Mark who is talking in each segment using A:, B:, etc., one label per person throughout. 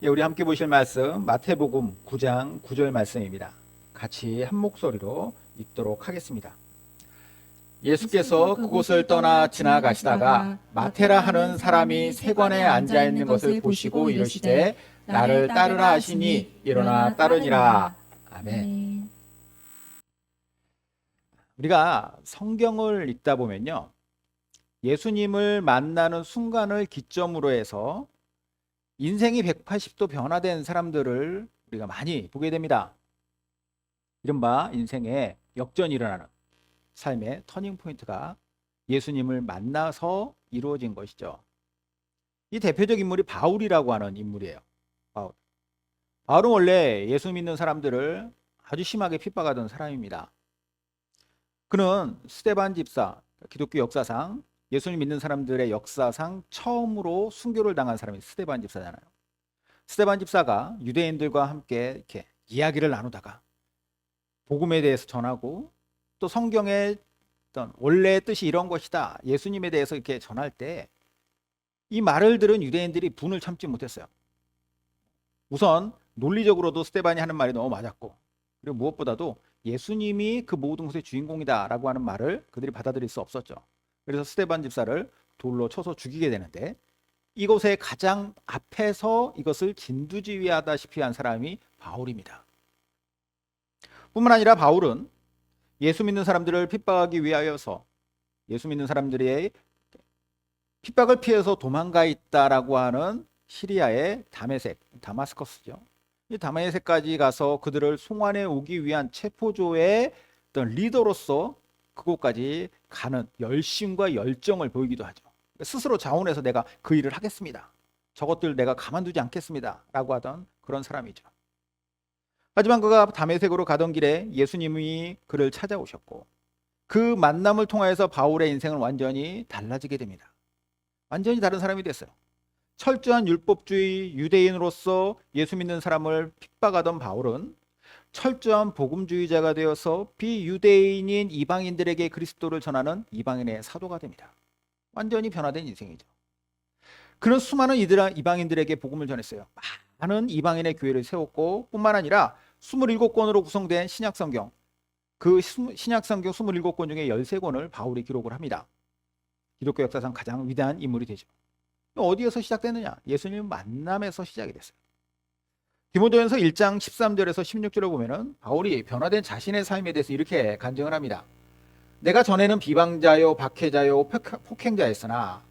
A: 예, 우리 함께 보실 말씀 마태복음 9장 9절 말씀입니다. 같이 한 목소리로 읽도록 하겠습니다. 예수께서 그곳을 떠나 지나가시다가 마테라 하는 사람이 세관에 앉아 있는 것을 보시고 이르시되 나를 따르라 하시니 일어나 따르니라. 아멘. 우리가 성경을 읽다 보면요, 예수님을 만나는 순간을 기점으로 해서 인생이 180도 변화된 사람들을 우리가 많이 보게 됩니다. 이른바 인생에 역전이 일어나는 삶의 터닝 포인트가 예수님을 만나서 이루어진 것이죠. 이 대표적 인물이 바울이라고 하는 인물이에요. 바울은 원래 예수 믿는 사람들을 아주 심하게 핍박하던 사람입니다. 그는 스데반 집사, 기독교 역사상 예수님 믿는 사람들의 역사상 처음으로 순교를 당한 사람이 스데반 집사잖아요. 스데반 집사가 유대인들과 함께 이렇게 이야기를 나누다가 복음에 대해서 전하고 또 성경의 어떤 원래의 뜻이 이런 것이다, 예수님에 대해서 이렇게 전할 때 이 말을 들은 유대인들이 분을 참지 못했어요. 우선 논리적으로도 스데반이 하는 말이 너무 맞았고, 그리고 무엇보다도 예수님이 그 모든 것의 주인공이다라고 하는 말을 그들이 받아들일 수 없었죠. 그래서 스데반 집사를 돌로 쳐서 죽이게 되는데, 이곳의 가장 앞에서 이것을 진두지휘하다시피 한 사람이 바울입니다. 뿐만 아니라 바울은 예수 믿는 사람들을 핍박하기 위하여서 예수 믿는 사람들의 핍박을 피해서 도망가 있다라고 하는 시리아의 다마스커스죠. 이 다메섹까지 가서 그들을 송환해 오기 위한 체포조의 어떤 리더로서 그곳까지 가는 열심과 열정을 보이기도 하죠. 스스로 자원해서 내가 그 일을 하겠습니다, 저것들 내가 가만두지 않겠습니다 라고 하던 그런 사람이죠. 하지만 그가 다메섹으로 가던 길에 예수님이 그를 찾아오셨고, 그 만남을 통하여서 바울의 인생은 완전히 달라지게 됩니다. 완전히 다른 사람이 됐어요. 철저한 율법주의 유대인으로서 예수 믿는 사람을 핍박하던 바울은 철저한 복음주의자가 되어서 비유대인인 이방인들에게 그리스도를 전하는 이방인의 사도가 됩니다. 완전히 변화된 인생이죠. 그는 수많은 이방인들에게 복음을 전했어요. 많은 이방인의 교회를 세웠고, 뿐만 아니라 27권으로 구성된 신약성경, 그 신약성경 27권 중에 13권을 바울이 기록을 합니다. 기독교 역사상 가장 위대한 인물이 되죠. 어디에서 시작되느냐? 예수님 만남에서 시작이 됐어요. 디모데전서 1장 13절에서 16절을 보면은 바울이 변화된 자신의 삶에 대해서 이렇게 간증을 합니다. 내가 전에는 비방자요 박해자요 폭행자였으나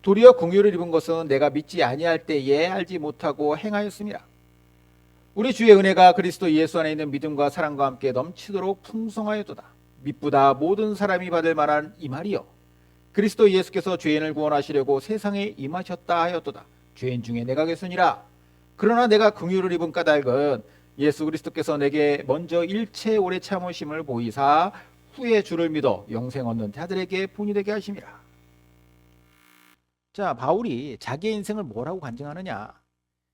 A: 도리어 긍휼을 입은 것은 내가 믿지 아니할 때에 알지 못하고 행하였습니다. 우리 주의 은혜가 그리스도 예수 안에 있는 믿음과 사랑과 함께 넘치도록 풍성하였도다. 미쁘다 모든 사람이 받을 만한 이 말이요, 그리스도 예수께서 죄인을 구원하시려고 세상에 임하셨다 하였도다. 죄인 중에 내가 겠으니라. 그러나 내가 긍휼을 입은 까닭은 예수 그리스도께서 내게 먼저 일체 오래 참으심을 보이사 후에 주를 믿어 영생 얻는 자들에게 본이 되게 하심이라. 자, 바울이 자기의 인생을 뭐라고 간증하느냐?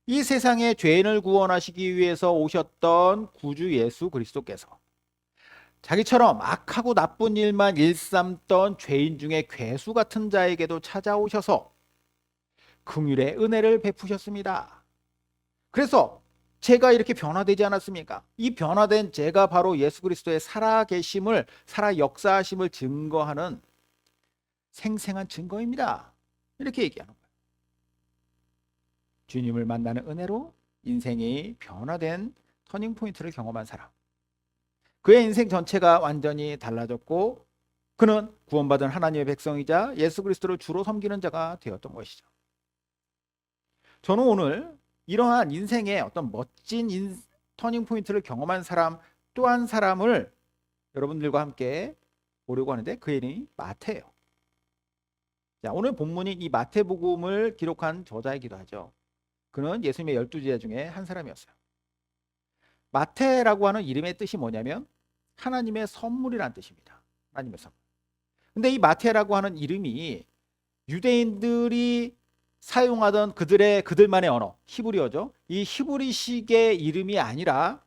A: 이 세상에 죄인을 구원하시기 위해서 오셨던 구주 예수 그리스도께서 자기처럼 악하고 나쁜 일만 일삼던 죄인 중에 괴수 같은 자에게도 찾아오셔서 긍휼의 은혜를 베푸셨습니다. 그래서 제가 이렇게 변화되지 않았습니까? 이 변화된 제가 바로 예수 그리스도의 살아계심을, 살아 역사하심을 증거하는 생생한 증거입니다. 이렇게 얘기하는 거예요. 주님을 만나는 은혜로 인생이 변화된 터닝포인트를 경험한 사람, 그의 인생 전체가 완전히 달라졌고, 그는 구원받은 하나님의 백성이자 예수 그리스도를 주로 섬기는 자가 되었던 것이죠. 저는 오늘 이러한 인생의 어떤 멋진 터닝 포인트를 경험한 사람 또 한 사람을 여러분들과 함께 보려고 하는데, 그 이름이 마태예요. 자, 오늘 본문이 이 마태복음을 기록한 저자이기도 하죠. 그는 예수님의 12제자 중에 한 사람이었어요. 마태라고 하는 이름의 뜻이 뭐냐면 하나님의 선물이라는 뜻입니다. 하나님의 선물. 근데 이 마태라고 하는 이름이 유대인들이 사용하던 그들만의 언어, 히브리어죠. 이 히브리식의 이름이 아니라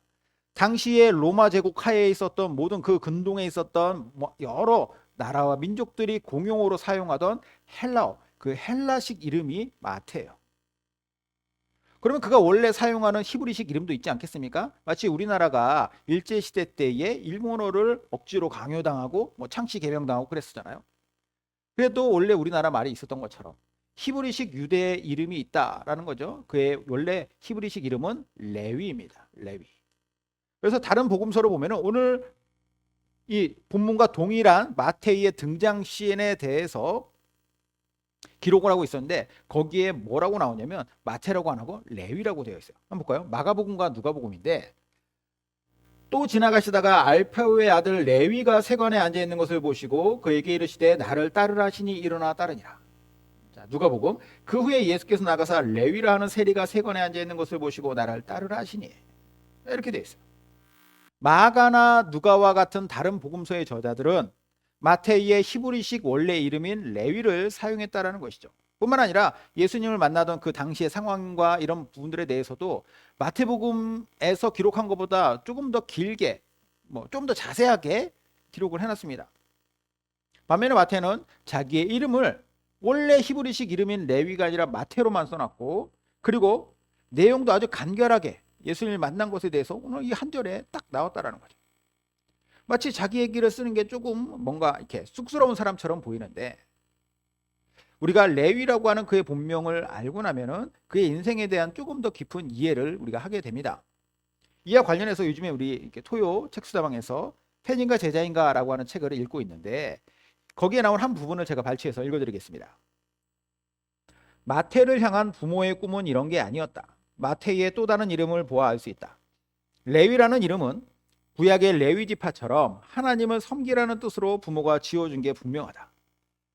A: 당시에 로마 제국 하에 있었던 모든 그 근동에 있었던 여러 나라와 민족들이 공용어로 사용하던 헬라어, 그 헬라식 이름이 마태예요. 그러면 그가 원래 사용하는 히브리식 이름도 있지 않겠습니까? 마치 우리나라가 일제시대 때에 일본어를 억지로 강요당하고 뭐 창씨 개명당하고 그랬었잖아요. 그래도 원래 우리나라 말이 있었던 것처럼 히브리식 유대 이름이 있다라는 거죠. 그의 원래 히브리식 이름은 레위입니다. 레위. 그래서 다른 복음서로 보면은 오늘 이 본문과 동일한 마태이의 등장 시에 대해서 기록을 하고 있었는데 거기에 뭐라고 나오냐면 마태라고 안 하고 레위라고 되어 있어요. 한번 볼까요? 마가복음과 누가복음인데 또 지나가시다가 알페오의 아들 레위가 세관에 앉아 있는 것을 보시고 그에게 이르시되 나를 따르라 하시니 일어나 따르니라. 자, 누가복음 그 후에 예수께서 나가사 레위라 하는 세리가 세관에 앉아 있는 것을 보시고 나를 따르라 하시니 이렇게 되어 있어요. 마가나 누가와 같은 다른 복음서의 저자들은 마태이의 히브리식 원래 이름인 레위를 사용했다라는 것이죠. 뿐만 아니라 예수님을 만나던 그 당시의 상황과 이런 부분들에 대해서도 마태복음에서 기록한 것보다 조금 더 길게 좀 더 자세하게 기록을 해놨습니다. 반면에 마태는 자기의 이름을 원래 히브리식 이름인 레위가 아니라 마태로만 써놨고 그리고 내용도 아주 간결하게 예수님을 만난 것에 대해서 오늘 이 한 절에 딱 나왔다라는 거죠. 마치 자기 얘기를 쓰는 게 조금 뭔가 이렇게 쑥스러운 사람처럼 보이는데 우리가 레위라고 하는 그의 본명을 알고 나면은 그의 인생에 대한 조금 더 깊은 이해를 우리가 하게 됩니다. 이와 관련해서 요즘에 우리 이렇게 토요 책수다방에서 팬인가 제자인가라고 하는 책을 읽고 있는데 거기에 나온 한 부분을 제가 발췌해서 읽어드리겠습니다. 마태를 향한 부모의 꿈은 이런 게 아니었다. 마태의 또 다른 이름을 보아 알 수 있다. 레위라는 이름은 구약의 레위 지파처럼 하나님을 섬기라는 뜻으로 부모가 지어준 게 분명하다.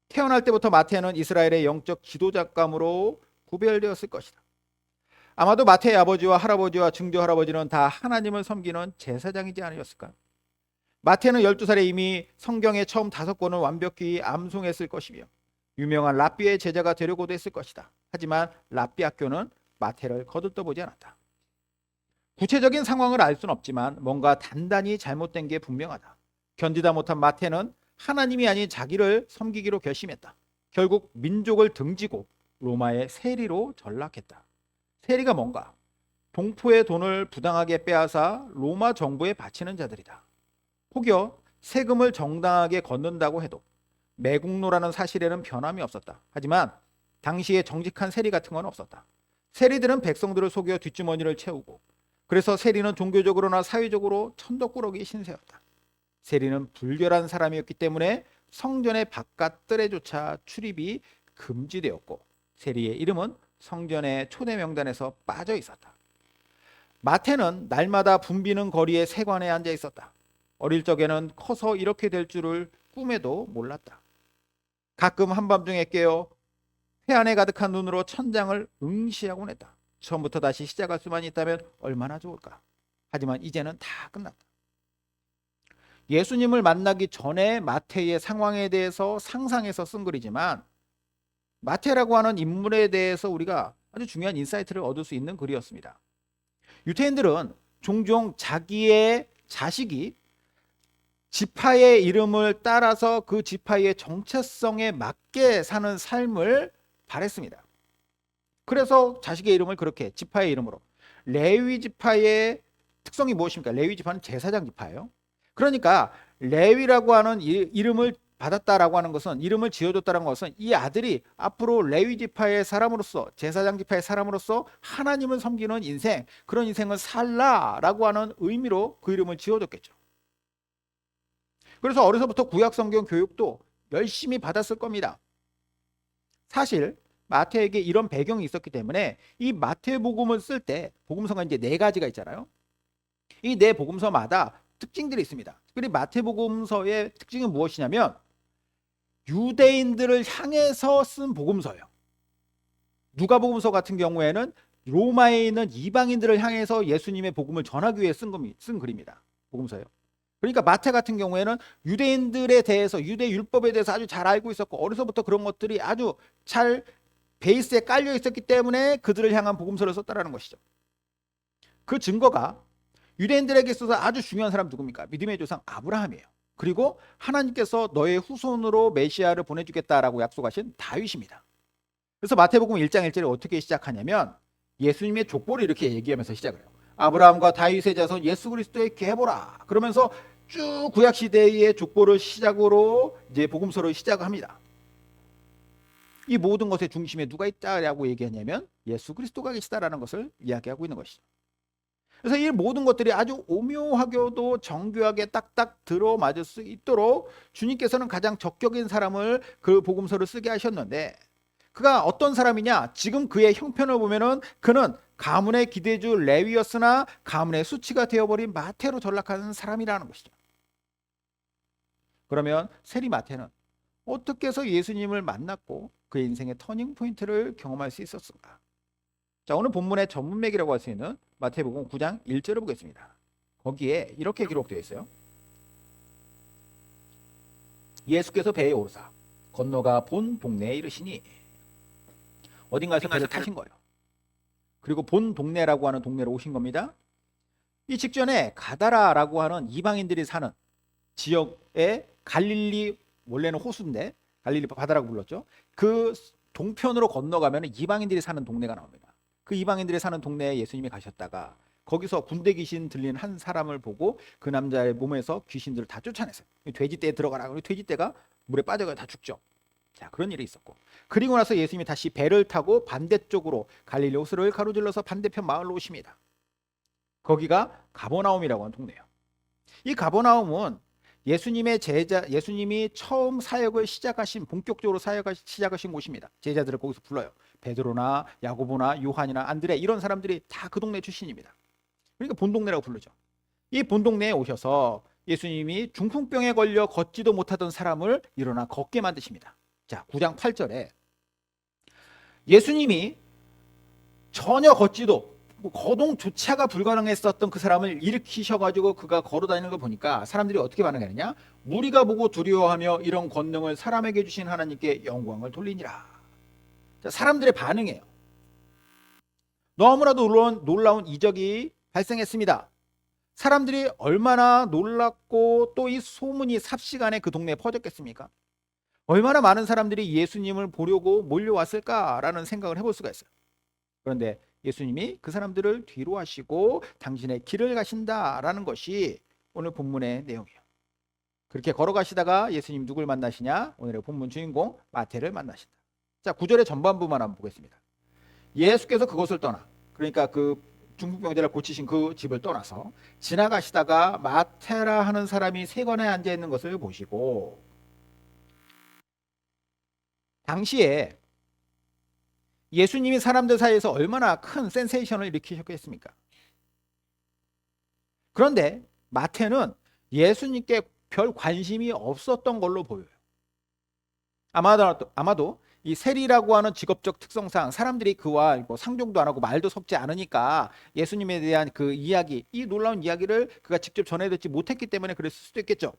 A: 태어날 때부터 마태는 이스라엘의 영적 지도자감으로 구별되었을 것이다. 아마도 마태의 아버지와 할아버지와 증조 할아버지는 다 하나님을 섬기는 제사장이지 않으셨을까? 마태는 12살에 이미 성경의 처음 5권을 완벽히 암송했을 것이며 유명한 랍비의 제자가 되려고도 했을 것이다. 하지만 랍비 학교는 마태를 거들떠보지 않았다. 구체적인 상황을 알 수는 없지만 뭔가 단단히 잘못된 게 분명하다. 견디다 못한 마태는 하나님이 아닌 자기를 섬기기로 결심했다. 결국 민족을 등지고 로마의 세리로 전락했다. 세리가 뭔가? 동포의 돈을 부당하게 빼앗아 로마 정부에 바치는 자들이다. 혹여 세금을 정당하게 걷는다고 해도 매국노라는 사실에는 변함이 없었다. 하지만 당시에 정직한 세리 같은 건 없었다. 세리들은 백성들을 속여 뒷주머니를 채우고 그래서 세리는 종교적으로나 사회적으로 천덕꾸러기 신세였다. 세리는 불결한 사람이었기 때문에 성전의 바깥 뜰에조차 출입이 금지되었고 세리의 이름은 성전의 초대 명단에서 빠져 있었다. 마태는 날마다 붐비는 거리의 세관에 앉아 있었다. 어릴 적에는 커서 이렇게 될 줄을 꿈에도 몰랐다. 가끔 한밤중에 깨어 회한에 가득한 눈으로 천장을 응시하곤 했다. 처음부터 다시 시작할 수만 있다면 얼마나 좋을까. 하지만 이제는 다 끝났다. 예수님을 만나기 전에 마태의 상황에 대해서 상상해서 쓴 글이지만 마태라고 하는 인물에 대해서 우리가 아주 중요한 인사이트를 얻을 수 있는 글이었습니다. 유대인들은 종종 자기의 자식이 지파의 이름을 따라서 그 지파의 정체성에 맞게 사는 삶을 바랬습니다. 그래서 자식의 이름을 그렇게 지파의 이름으로. 레위 지파의 특성이 무엇입니까? 레위 지파는 제사장 지파예요. 그러니까 레위라고 하는 이름을 받았다라고 하는 것은 이름을 지어줬다는 것은 이 아들이 앞으로 레위 지파의 사람으로서 제사장 지파의 사람으로서 하나님을 섬기는 인생 그런 인생을 살라라고 하는 의미로 그 이름을 지어줬겠죠. 그래서 어려서부터 구약 성경 교육도 열심히 받았을 겁니다. 사실 마태에게 이런 배경이 있었기 때문에 이 마태복음을 쓸 때 복음서가 이제 4가지가 있잖아요. 이 4복음서마다 특징들이 있습니다. 특별히 마태복음서의 특징은 무엇이냐면 유대인들을 향해서 쓴 복음서예요. 누가복음서 같은 경우에는 로마에 있는 이방인들을 향해서 예수님의 복음을 전하기 위해 쓴 글입니다. 복음서예요. 그러니까 마태 같은 경우에는 유대인들에 대해서 유대 율법에 대해서 아주 잘 알고 있었고 어려서부터 그런 것들이 아주 잘 베이스에 깔려 있었기 때문에 그들을 향한 복음서를 썼다라는 것이죠. 그 증거가 유대인들에게 있어서 아주 중요한 사람 누굽니까? 믿음의 조상 아브라함이에요. 그리고 하나님께서 너의 후손으로 메시아를 보내주겠다라고 약속하신 다윗입니다. 그래서 마태복음 1장 1절에 어떻게 시작하냐면 예수님의 족보를 이렇게 얘기하면서 시작을 해요. 아브라함과 다윗의 자손 예수 그리스도의 계보라. 그러면서 쭉 구약 시대의 족보를 시작으로 이제 복음서를 시작합니다. 이 모든 것의 중심에 누가 있다라고 얘기하냐면 예수 그리스도가 계시다라는 것을 이야기하고 있는 것이죠. 그래서 이 모든 것들이 아주 오묘하게도 정교하게 딱딱 들어맞을 수 있도록 주님께서는 가장 적격인 사람을 그 복음서를 쓰게 하셨는데, 그가 어떤 사람이냐? 지금 그의 형편을 보면은 그는 가문의 기대주 레위였으나 가문의 수치가 되어버린 마태로 전락하는 사람이라는 것이죠. 그러면 세리 마태는 어떻게 해서 예수님을 만났고 그의 인생의 터닝 포인트를 경험할 수 있었을까? 자, 오늘 본문의 전문맥이라고 할 수 있는 마태복음 9장 1절을 보겠습니다. 거기에 이렇게 기록되어 있어요. 예수께서 배에 오르사 건너가 본 동네에 이르시니, 어딘가에서 배를 타신 거예요. 그리고 본 동네라고 하는 동네로 오신 겁니다. 이 직전에 가다라라고 하는 이방인들이 사는 지역에 갈릴리, 원래는 호수인데 갈릴리 바다라고 불렀죠. 그 동편으로 건너가면 이방인들이 사는 동네가 나옵니다. 그 이방인들이 사는 동네에 예수님이 가셨다가 거기서 군대 귀신 들린 한 사람을 보고 그 남자의 몸에서 귀신들을 다 쫓아냈어요. 돼지떼에 들어가라. 그리고 돼지떼가 물에 빠져가 다 죽죠. 자, 그런 일이 있었고, 그리고 나서 예수님이 다시 배를 타고 반대쪽으로 갈릴리 호수를 가로질러서 반대편 마을로 오십니다. 거기가 가버나움이라고 하는 동네예요. 이 가버나움은 예수님이 처음 사역을 시작하신, 본격적으로 사역을 시작하신 곳입니다. 제자들을 거기서 불러요. 베드로나 야고보나 요한이나 안드레, 이런 사람들이 다 그 동네 출신입니다. 그러니까 본동네라고 부르죠. 이 본동네에 오셔서 예수님이 중풍병에 걸려 걷지도 못하던 사람을 일어나 걷게 만드십니다. 자, 9장 8절에 예수님이 전혀 걷지도, 거동조차가 불가능했었던 그 사람을 일으키셔가지고 그가 걸어다니는 걸 보니까 사람들이 어떻게 반응했느냐? 무리가 보고 두려워하며 이런 권능을 사람에게 주신 하나님께 영광을 돌리니라. 자, 사람들의 반응이에요. 너무나도 놀라운 이적이 발생했습니다. 사람들이 얼마나 놀랐고 또 이 소문이 삽시간에 그 동네에 퍼졌겠습니까? 얼마나 많은 사람들이 예수님을 보려고 몰려왔을까라는 생각을 해볼 수가 있어요. 그런데 예수님이 그 사람들을 뒤로 하시고 당신의 길을 가신다라는 것이 오늘 본문의 내용이에요. 그렇게 걸어가시다가 예수님 누굴 만나시냐? 오늘의 본문 주인공 마태를 만나신다. 자, 9절의 전반부만 한번 보겠습니다. 예수께서 그곳을 떠나, 그러니까 그 중풍병자를 고치신 그 집을 떠나서 지나가시다가 마태라 하는 사람이 세관에 앉아 있는 것을 보시고, 당시에 예수님이 사람들 사이에서 얼마나 큰 센세이션을 일으키셨겠습니까? 그런데 마태는 예수님께 별 관심이 없었던 걸로 보여요. 아마도 이 세리라고 하는 직업적 특성상 사람들이 그와 뭐 상종도 안 하고 말도 섞지 않으니까 예수님에 대한 그 이야기, 이 놀라운 이야기를 그가 직접 전해 듣지 못했기 때문에 그랬을 수도 있겠죠.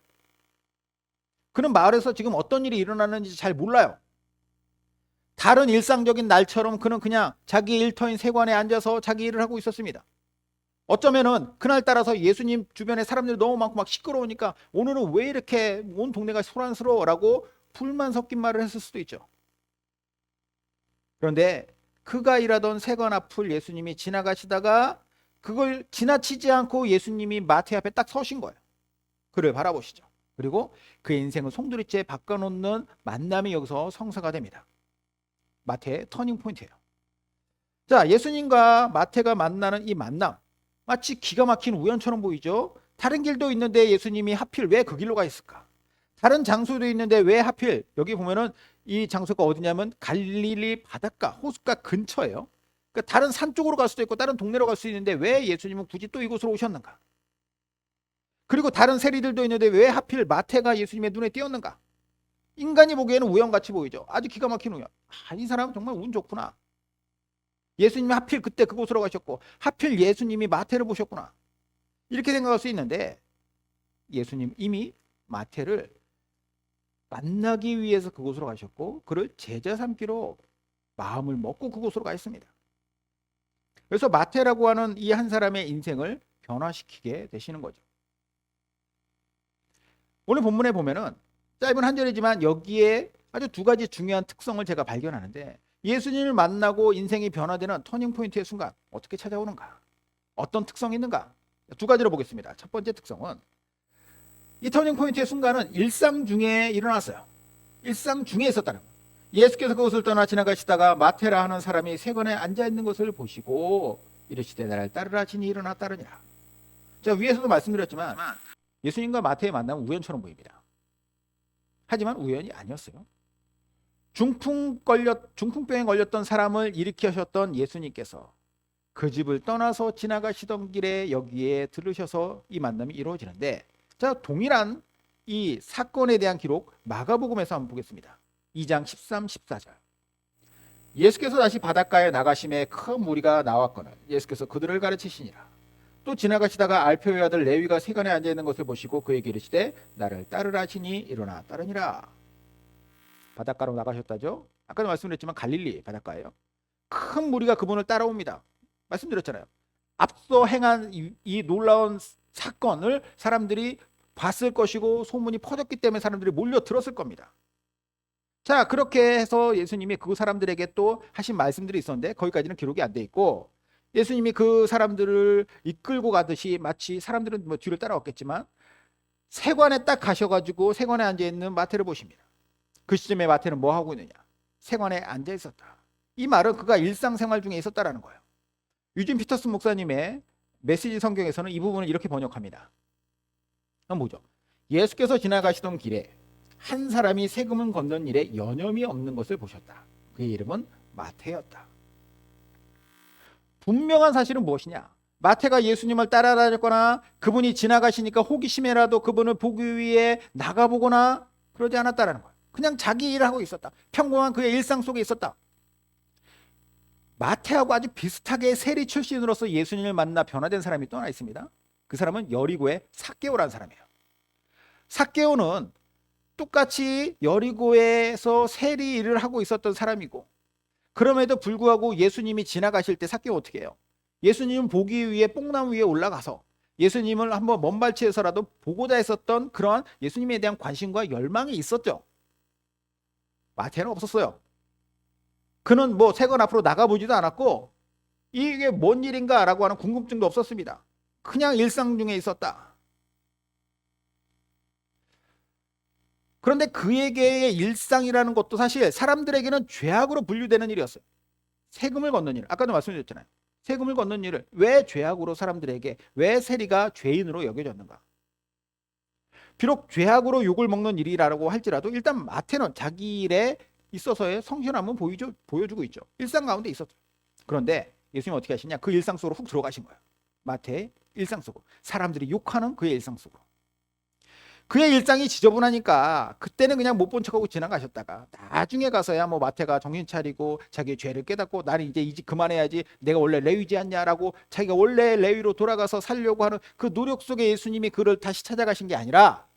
A: 그는 마을에서 지금 어떤 일이 일어나는지 잘 몰라요. 다른 일상적인 날처럼 그는 그냥 자기 일터인 세관에 앉아서 자기 일을 하고 있었습니다. 어쩌면은 그날 따라서 예수님 주변에 사람들이 너무 많고 막 시끄러우니까 오늘은 왜 이렇게 온 동네가 소란스러워라고 불만 섞인 말을 했을 수도 있죠. 그런데 그가 일하던 세관 앞을 예수님이 지나가시다가 그걸 지나치지 않고 예수님이 마태 앞에 딱 서신 거예요. 그를 바라보시죠. 그리고 그의 인생을 송두리째 바꿔놓는 만남이 여기서 성사가 됩니다. 마태의 터닝 포인트예요. 자, 예수님과 마태가 만나는 이 만남, 마치 기가 막힌 우연처럼 보이죠. 다른 길도 있는데 예수님이 하필 왜 그 길로 가 있을까? 다른 장소도 있는데 왜 하필, 여기 보면은 이 장소가 어디냐면 갈릴리 바닷가, 호숫가 근처예요. 그러니까 다른 산 쪽으로 갈 수도 있고 다른 동네로 갈 수 있는데 왜 예수님은 굳이 또 이곳으로 오셨는가? 그리고 다른 세리들도 있는데 왜 하필 마태가 예수님의 눈에 띄었는가? 인간이 보기에는 우연같이 보이죠. 아주 기가 막힌 우연. 이 사람은 정말 운 좋구나. 예수님이 하필 그때 그곳으로 가셨고 하필 예수님이 마태를 보셨구나. 이렇게 생각할 수 있는데 예수님 이미 마태를 만나기 위해서 그곳으로 가셨고 그를 제자 삼기로 마음을 먹고 그곳으로 가 있습니다. 그래서 마태라고 하는 이 한 사람의 인생을 변화시키게 되시는 거죠. 오늘 본문에 보면은 짧은 한 절이지만 여기에 아주 두 가지 중요한 특성을 제가 발견하는데, 예수님을 만나고 인생이 변화되는 터닝 포인트의 순간 어떻게 찾아오는가? 어떤 특성이 있는가? 두 가지로 보겠습니다. 첫 번째 특성은 이 터닝 포인트의 순간은 일상 중에 일어났어요. 일상 중에 있었다는 거예요. 예수께서 그곳을 떠나 지나가시다가 마테라 하는 사람이 세관에 앉아있는 것을 보시고 이르시되 나를 따르라 하시니 일어나 따르니라. 제가 위에서도 말씀드렸지만 예수님과 마태의 만남은 우연처럼 보입니다. 하지만 우연이 아니었어요. 중풍병에 걸렸던 사람을 일으키셨던 예수님께서 그 집을 떠나서 지나가시던 길에 여기에 들으셔서 이 만남이 이루어지는데, 자, 동일한 이 사건에 대한 기록 마가복음에서 한번 보겠습니다. 2장 13, 14절. 예수께서 다시 바닷가에 나가심에 큰 무리가 나왔거늘 예수께서 그들을 가르치시니라. 또 지나가시다가 알페오의 아들 레위가 세간에 앉아있는 것을 보시고 그에게 이르시되 나를 따르라 하시니 일어나 따르니라. 바닷가로 나가셨다죠. 아까도 말씀드렸지만 갈릴리 바닷가예요. 큰 무리가 그분을 따라옵니다. 말씀드렸잖아요. 앞서 행한 이 놀라운 사건을 사람들이 봤을 것이고 소문이 퍼졌기 때문에 사람들이 몰려들었을 겁니다. 자, 그렇게 해서 예수님이 그 사람들에게 또 하신 말씀들이 있었는데 거기까지는 기록이 안 돼 있고, 예수님이 그 사람들을 이끌고 가듯이 마치 사람들은 뭐 뒤를 따라왔겠지만 세관에 딱 가셔가지고 세관에 앉아있는 마태를 보십니다. 그 시점에 마태는 뭐 하고 있느냐? 세관에 앉아 있었다. 이 말은 그가 일상생활 중에 있었다라는 거예요. 유진 피터슨 목사님의 메시지 성경에서는 이 부분을 이렇게 번역합니다. 뭐죠? 예수께서 지나가시던 길에 한 사람이 세금을 걷는 일에 여념이 없는 것을 보셨다. 그의 이름은 마태였다. 분명한 사실은 무엇이냐? 마태가 예수님을 따라다녔거나 그분이 지나가시니까 호기심에라도 그분을 보기 위해 나가보거나 그러지 않았다라는 거예요. 그냥 자기 일을 하고 있었다. 평범한 그의 일상 속에 있었다. 마태하고 아주 비슷하게 세리 출신으로서 예수님을 만나 변화된 사람이 또 하나 있습니다. 그 사람은 여리고의 삭개오라는 사람이에요. 삭개오는 똑같이 여리고에서 세리 일을 하고 있었던 사람이고, 그럼에도 불구하고 예수님이 지나가실 때 삭개오 어떻게 해요? 예수님을 보기 위해 뽕나무 위에 올라가서 예수님을 한번 먼 발치에서라도 보고자 했었던 그러한 예수님에 대한 관심과 열망이 있었죠. 마태는 없었어요. 그는 뭐 세관 앞으로 나가보지도 않았고 이게 뭔 일인가 라고 하는 궁금증도 없었습니다. 그냥 일상 중에 있었다. 그런데 그에게의 일상이라는 것도 사실 사람들에게는 죄악으로 분류되는 일이었어요. 세금을 걷는 일, 아까도 말씀드렸잖아요. 세금을 걷는 일을 왜 죄악으로 사람들에게, 왜 세리가 죄인으로 여겨졌는가? 비록 죄악으로 욕을 먹는 일이라고 할지라도 일단 마태는 자기 일에 있어서의 성실함은 보여주고 있죠. 일상 가운데 있었죠. 그런데 예수님은 어떻게 하시냐? 그 일상 속으로 훅 들어가신 거예요. 마태의 일상 속으로. 사람들이 욕하는 그의 일상 속으로. 그의 일상이 지저분하니까 그때는 그냥 못 본 척하고 지나가셨다가 나중에 가서야 뭐 마태가 정신 차리고 자기의 죄를 깨닫고 나는 이제 이 집 그만해야지, 내가 원래 레위지 않냐라고 자기가 원래 레위로 돌아가서 살려고 하는 그 노력 속에 예수님이 그를 다시 찾아가신 게 아니라,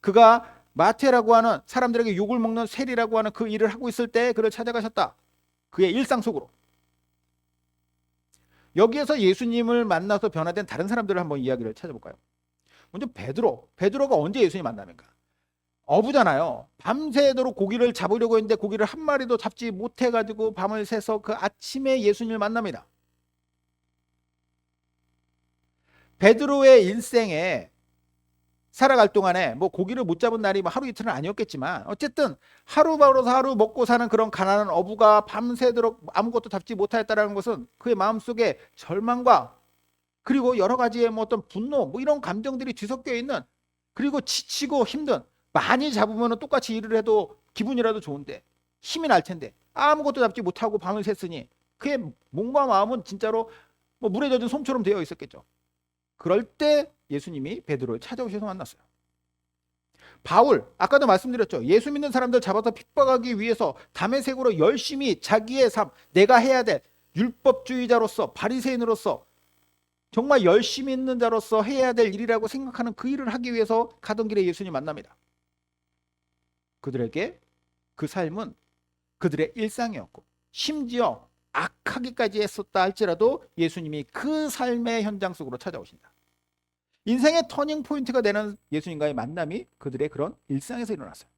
A: 그가 마태라고 하는 사람들에게 욕을 먹는 세리라고 하는 그 일을 하고 있을 때 그를 찾아가셨다. 그의 일상 속으로. 여기에서 예수님을 만나서 변화된 다른 사람들을 한번 이야기를 찾아볼까요? 먼저 베드로가 언제 예수님 만나는가? 어부잖아요. 밤새도록 고기를 잡으려고 했는데 고기를 한 마리도 잡지 못해가지고 밤을 새서 그 아침에 예수님을 만납니다. 베드로의 일생에 살아갈 동안에 뭐 고기를 못 잡은 날이 뭐 하루 이틀은 아니었겠지만 어쨌든 하루 벌어서 하루 먹고 사는 그런 가난한 어부가 밤새도록 아무것도 잡지 못하였다는 것은 그의 마음속에 절망과 그리고 여러 가지의 뭐 어떤 분노 뭐 이런 감정들이 뒤섞여 있는, 그리고 지치고 힘든, 많이 잡으면 똑같이 일을 해도 기분이라도 좋은데 힘이 날 텐데 아무것도 잡지 못하고 밤을 샜으니 그의 몸과 마음은 진짜로 뭐 물에 젖은 솜처럼 되어 있었겠죠. 그럴 때 예수님이 베드로를 찾아오셔서 만났어요. 바울, 아까도 말씀드렸죠. 예수 믿는 사람들 잡아서 핍박하기 위해서 다메섹으로 열심히 자기의 삶, 내가 해야 될 율법주의자로서 바리새인으로서 정말 열심히 있는 자로서 해야 될 일이라고 생각하는 그 일을 하기 위해서 가던 길에 예수님 만납니다. 그들에게 그 삶은 그들의 일상이었고 심지어 악하기까지 했었다 할지라도 예수님이 그 삶의 현장 속으로 찾아오신다. 인생의 터닝 포인트가 되는 예수님과의 만남이 그들의 그런 일상에서 일어났어요.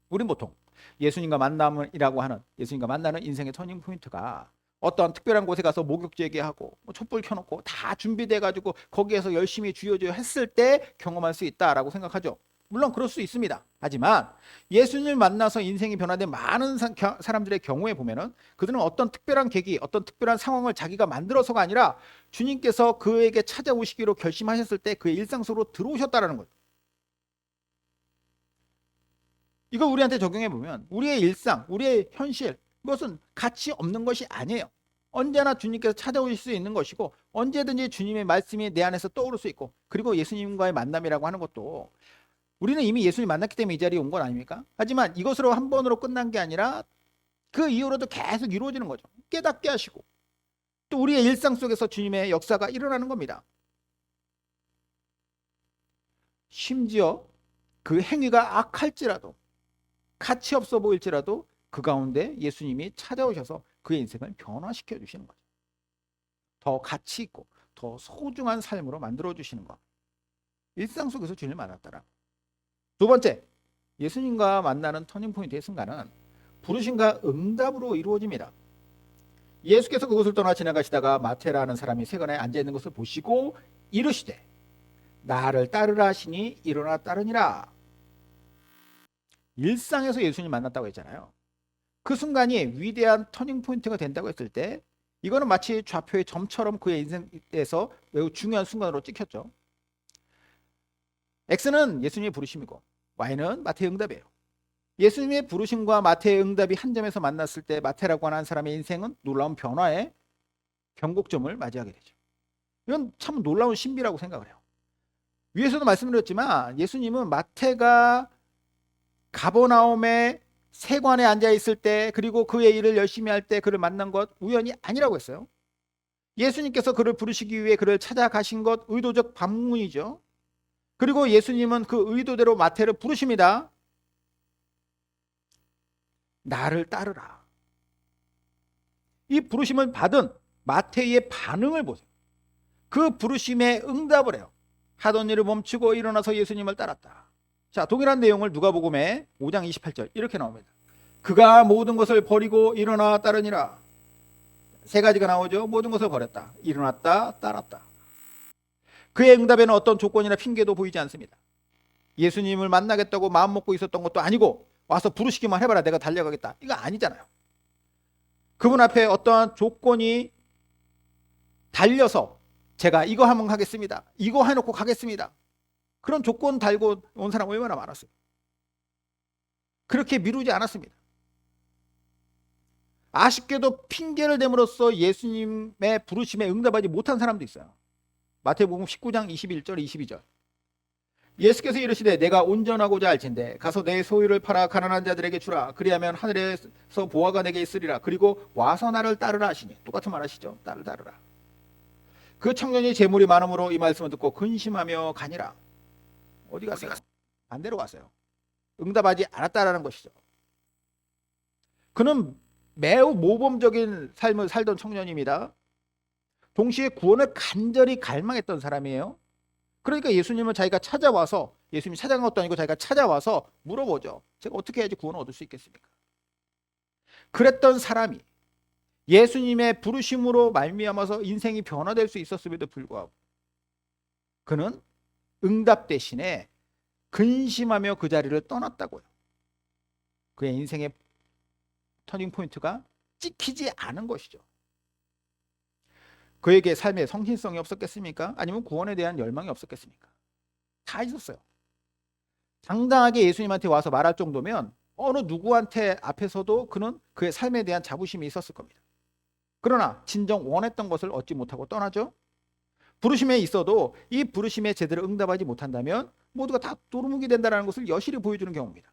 A: 우린 보통 예수님과 만남이라고 하는, 예수님과 만나는 인생의 터닝 포인트가 어떤 특별한 곳에 가서 목욕 제기하고 뭐 촛불 켜놓고 다 준비돼 가지고 거기에서 열심히 주여주여 했을 때 경험할 수 있다라고 생각하죠. 물론 그럴 수 있습니다. 하지만 예수님을 만나서 인생이 변화된 많은 사람들의 경우에 보면은 그들은 어떤 특별한 계기, 어떤 특별한 상황을 자기가 만들어서가 아니라 주님께서 그에게 찾아오시기로 결심하셨을 때 그의 일상 속으로 들어오셨다라는 거예요. 이거 우리한테 적용해 보면 우리의 일상, 우리의 현실, 이것은 가치 없는 것이 아니에요. 언제나 주님께서 찾아오실 수 있는 것이고 언제든지 주님의 말씀이 내 안에서 떠오를 수 있고, 그리고 예수님과의 만남이라고 하는 것도 우리는 이미 예수님 만났기 때문에 이 자리에 온 건 아닙니까? 하지만 이것으로 한 번으로 끝난 게 아니라 그 이후로도 계속 이루어지는 거죠. 깨닫게 하시고 또 우리의 일상 속에서 주님의 역사가 일어나는 겁니다. 심지어 그 행위가 악할지라도, 가치 없어 보일지라도 그 가운데 예수님이 찾아오셔서 그의 인생을 변화시켜 주시는 거죠. 더 가치 있고 더 소중한 삶으로 만들어 주시는 것. 일상 속에서 주님을 만났더라. 두 번째, 예수님과 만나는 터닝포인트의 순간은 부르심과 응답으로 이루어집니다. 예수께서 그곳을 떠나 지나가시다가 마태라는 사람이 세간에 앉아있는 것을 보시고 이르시되 나를 따르라 하시니 일어나 따르니라. 일상에서 예수님 만났다고 했잖아요. 그 순간이 위대한 터닝포인트가 된다고 했을 때 이거는 마치 좌표의 점처럼 그의 인생에서 매우 중요한 순간으로 찍혔죠. X는 예수님의 부르심이고 Y는 마태의 응답이에요. 예수님의 부르심과 마태의 응답이 한 점에서 만났을 때 마태라고 하는 사람의 인생은 놀라운 변화의 변곡점을 맞이하게 되죠. 이건 참 놀라운 신비라고 생각을 해요. 위에서도 말씀드렸지만 예수님은 마태가 가버나움의 세관에 앉아 있을 때, 그리고 그의 일을 열심히 할 때 그를 만난 것 우연이 아니라고 했어요. 예수님께서 그를 부르시기 위해 그를 찾아가신 것 의도적 방문이죠. 그리고 예수님은 그 의도대로 마태를 부르십니다. 나를 따르라. 이 부르심을 받은 마태의 반응을 보세요. 그 부르심에 응답을 해요. 하던 일을 멈추고 일어나서 예수님을 따랐다. 자, 동일한 내용을 누가복음에 5장 28절 이렇게 나옵니다. 그가 모든 것을 버리고 일어나 따르니라. 세 가지가 나오죠. 모든 것을 버렸다, 일어났다, 따랐다. 그의 응답에는 어떤 조건이나 핑계도 보이지 않습니다. 예수님을 만나겠다고 마음 먹고 있었던 것도 아니고 와서 부르시기만 해봐라 내가 달려가겠다, 이거 아니잖아요. 그분 앞에 어떠한 조건이 달려서 제가 이거 하면 가겠습니다, 이거 해놓고 가겠습니다, 그런 조건 달고 온 사람 얼마나 많았어요. 그렇게 미루지 않았습니다. 아쉽게도 핑계를 댐으로써 예수님의 부르심에 응답하지 못한 사람도 있어요. 마태복음 19장 21절 22절. 예수께서 이르시되 내가 온전하고자 할진대 가서 내 소유를 팔아 가난한 자들에게 주라. 그리하면 하늘에서 보화가 내게 있으리라. 그리고 와서 나를 따르라 하시니. 똑같은 말 하시죠. 나를 따르라. 그 청년이 재물이 많음으로 이 말씀을 듣고 근심하며 가니라. 어디 갔어요? 반대로 갔어요. 응답하지 않았다라는 것이죠. 그는 매우 모범적인 삶을 살던 청년입니다. 동시에 구원을 간절히 갈망했던 사람이에요. 그러니까 예수님을 자기가 찾아와서, 예수님이 찾아간 것도 아니고 자기가 찾아와서 물어보죠. 제가 어떻게 해야지 구원을 얻을 수 있겠습니까? 그랬던 사람이 예수님의 부르심으로 말미암아서 인생이 변화될 수 있었음에도 불구하고 그는 응답 대신에 근심하며 그 자리를 떠났다고요. 그의 인생의 터닝 포인트가 찍히지 않은 것이죠. 그에게 삶의 성실성이 없었겠습니까? 아니면 구원에 대한 열망이 없었겠습니까? 다 있었어요. 당당하게 예수님한테 와서 말할 정도면 어느 누구한테 앞에서도 그는 그의 삶에 대한 자부심이 있었을 겁니다. 그러나 진정 원했던 것을 얻지 못하고 떠나죠. 부르심에 있어도 이 부르심에 제대로 응답하지 못한다면 모두가 다 도루묵이 된다는 것을 여실히 보여주는 경우입니다.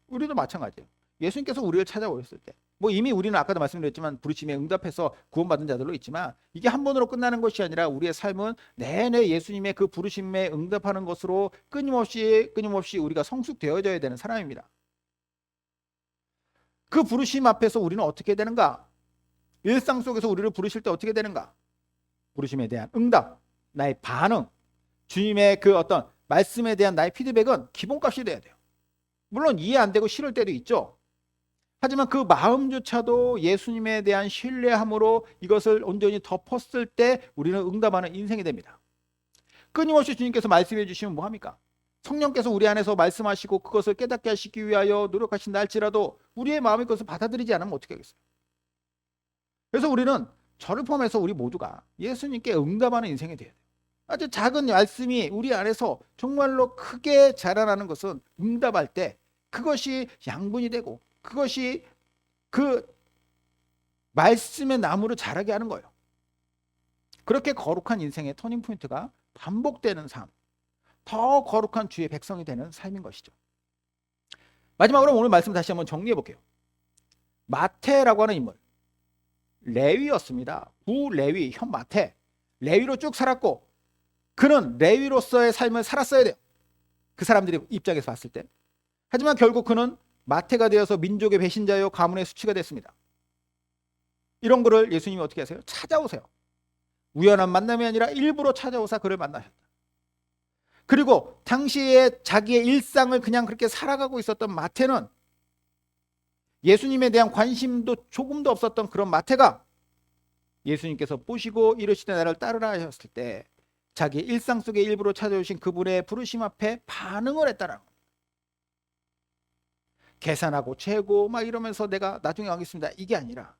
A: 우리도 마찬가지예요. 예수님께서 우리를 찾아오셨을 때 이미 우리는 아까도 말씀드렸지만 부르심에 응답해서 구원받은 자들로 있지만 이게 한 번으로 끝나는 것이 아니라 우리의 삶은 내내 예수님의 그 부르심에 응답하는 것으로 끊임없이 우리가 성숙되어져야 되는 사람입니다. 그 부르심 앞에서 우리는 어떻게 되는가? 일상 속에서 우리를 부르실 때 어떻게 되는가? 부르심에 대한 응답, 나의 반응, 주님의 그 어떤 말씀에 대한 나의 피드백은 기본값이 돼야 돼요. 물론 이해 안 되고 싫을 때도 있죠. 하지만 그 마음조차도 예수님에 대한 신뢰함으로 이것을 온전히 덮었을 때 우리는 응답하는 인생이 됩니다. 끊임없이 주님께서 말씀해 주시면 뭐합니까? 성령께서 우리 안에서 말씀하시고 그것을 깨닫게 하시기 위하여 노력하신다 할지라도 우리의 마음이 그것을 받아들이지 않으면 어떻게 하겠어요? 그래서 우리는 저를 포함해서 우리 모두가 예수님께 응답하는 인생이 돼야 돼요. 아주 작은 말씀이 우리 안에서 정말로 크게 자라나는 것은 응답할 때 그것이 양분이 되고 그것이 그 말씀의 나무로 자라게 하는 거예요. 그렇게 거룩한 인생의 터닝포인트가 반복되는 삶, 더 거룩한 주의 백성이 되는 삶인 것이죠. 마지막으로 오늘 말씀 다시 한번 정리해 볼게요. 마태라고 하는 인물, 레위였습니다. 부레위, 현 마태, 레위로 쭉 살았고 그는 레위로서의 삶을 살았어야 돼요. 그 사람들의 입장에서 봤을 때. 하지만 결국 그는 마태가 되어서 민족의 배신자요 가문의 수치가 됐습니다. 이런 거를 예수님이 어떻게 하세요? 찾아오세요. 우연한 만남이 아니라 일부러 찾아오사 그를 만나셨다. 그리고 당시에 자기의 일상을 그냥 그렇게 살아가고 있었던 마태는 예수님에 대한 관심도 조금도 없었던 그런 마태가 예수님께서 보시고 이르시되 나를 따르라 하셨을 때 자기 일상 속에 일부러 찾아오신 그분의 부르심 앞에 반응을 했다라는 겁니다. 계산하고 재고 막 이러면서 내가 나중에 가겠습니다. 이게 아니라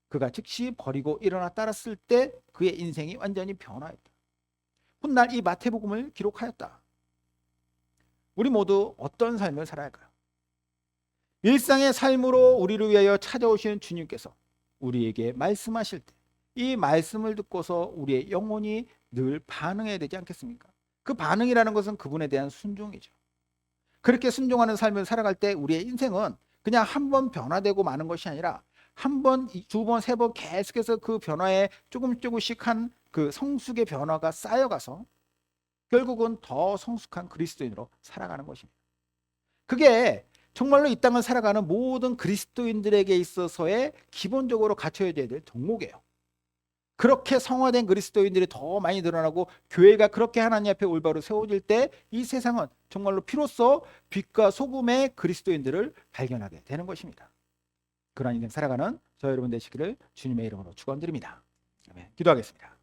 A: 그가 즉시 버리고 일어나 따랐을 때 그의 인생이 완전히 변화했다. 훗날 이 마태복음을 기록하였다. 우리 모두 어떤 삶을 살아야 할까요? 일상의 삶으로 우리를 위하여 찾아오시는 주님께서 우리에게 말씀하실 때 이 말씀을 듣고서 우리의 영혼이 늘 반응해야 되지 않겠습니까? 그 반응이라는 것은 그분에 대한 순종이죠. 그렇게 순종하는 삶을 살아갈 때 우리의 인생은 그냥 한 번 변화되고 마는 것이 아니라 한 번, 두 번, 세 번 계속해서 그 변화에 조금씩 한 그 성숙의 변화가 쌓여가서 결국은 더 성숙한 그리스도인으로 살아가는 것입니다. 그게 정말로 이 땅을 살아가는 모든 그리스도인들에게 있어서의 기본적으로 갖춰야 될 덕목이에요. 그렇게 성화된 그리스도인들이 더 많이 늘어나고 교회가 그렇게 하나님 앞에 올바로 세워질 때 이 세상은 정말로 비로소 빛과 소금의 그리스도인들을 발견하게 되는 것입니다. 그런 인생 살아가는 저 여러분 되시기를 주님의 이름으로 축원드립니다. 기도하겠습니다.